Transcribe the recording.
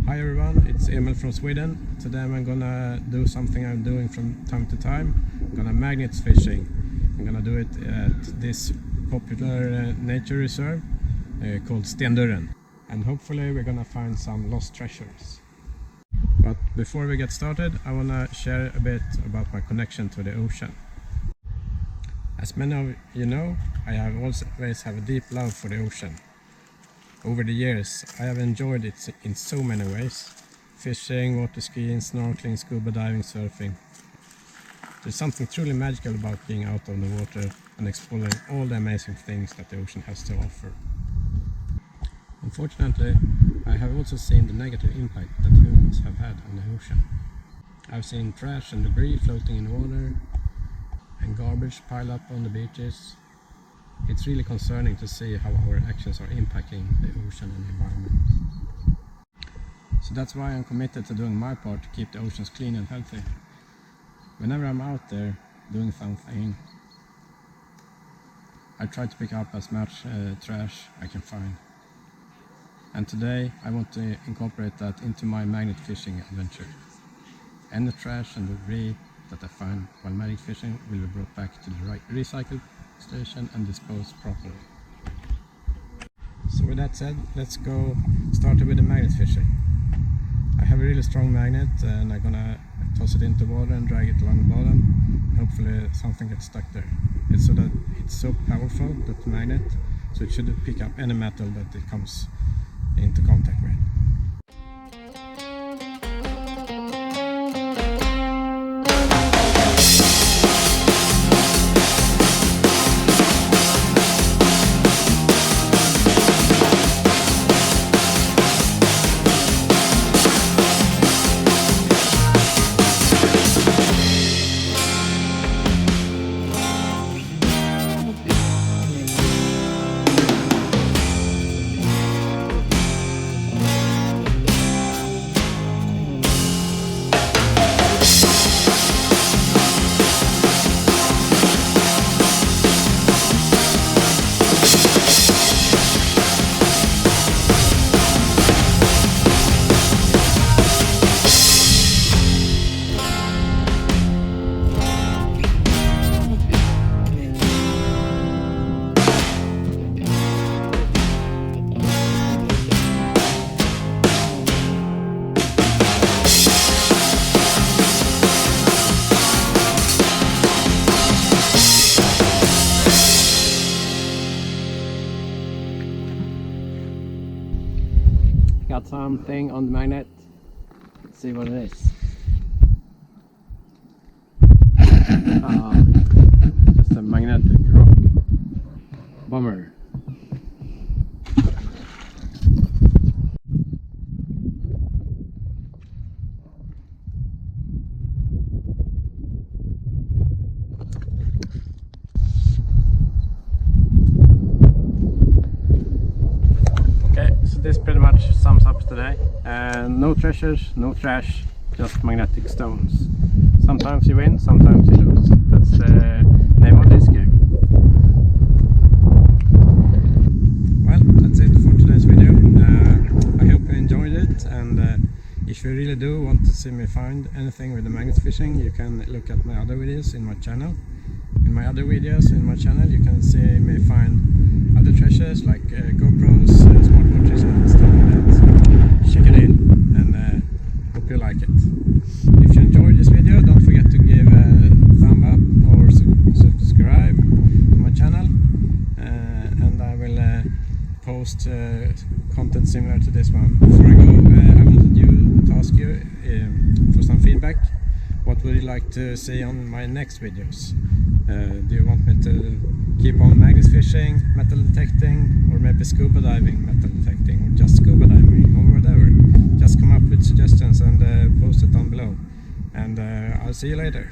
Hi everyone, it's Emil from Sweden. Today I'm gonna do something I'm doing from time to time. I'm gonna magnet fishing. I'm gonna do it at this popular nature reserve called Stendörren. And hopefully we're gonna find some lost treasures. But before we get started, I wanna share a bit about my connection to the ocean. As many of you know, I have always have a deep love for the ocean. Over the years, I have enjoyed it in so many ways. Fishing, water skiing, snorkeling, scuba diving, surfing. There's something truly magical about being out of the water and exploring all the amazing things that the ocean has to offer. Unfortunately, I have also seen the negative impact that humans have had on the ocean. I've seen trash and debris floating in the water and garbage piled up on the beaches. It's really concerning to see how our actions are impacting the ocean and the environment. So that's why I'm committed to doing my part to keep the oceans clean and healthy. Whenever I'm out there doing something, I try to pick up as much trash I can find. And today I want to incorporate that into my magnet fishing adventure. Any trash and debris that I find while magnet fishing will be brought back to the recycle station and disposed properly. So with that said, let's go start with the magnet fishing. I have a really strong magnet and I'm gonna toss it into water and drag it along the bottom. Hopefully something gets stuck there. It's so powerful, that magnet, so it should pick up any metal that it comes into contact with. Got something on the magnet. Let's see what it is. Just a magnetic rock. Bummer. This pretty much sums up today. No treasures, no trash, just magnetic stones. Sometimes you win, sometimes you lose. That's the name of this game. Well, that's it for today's video. I hope you enjoyed it, and if you really do want to see me find anything with the magnet fishing, you can look at my other videos in my channel. In my other videos in my channel you can see me find other treasures like GoPros, smartwatches and stuff like that. So check it in, and hope you like it. If you enjoyed this video, don't forget to give a thumb up or subscribe to my channel, and I will post content similar to this one. Before I go, I wanted to ask you for some feedback. What would you like to see on my next videos? Do you want me to keep on magnet fishing, metal detecting, or maybe scuba diving, metal detecting, or just scuba diving, or whatever? Just come up with suggestions and post it down below. And I'll see you later.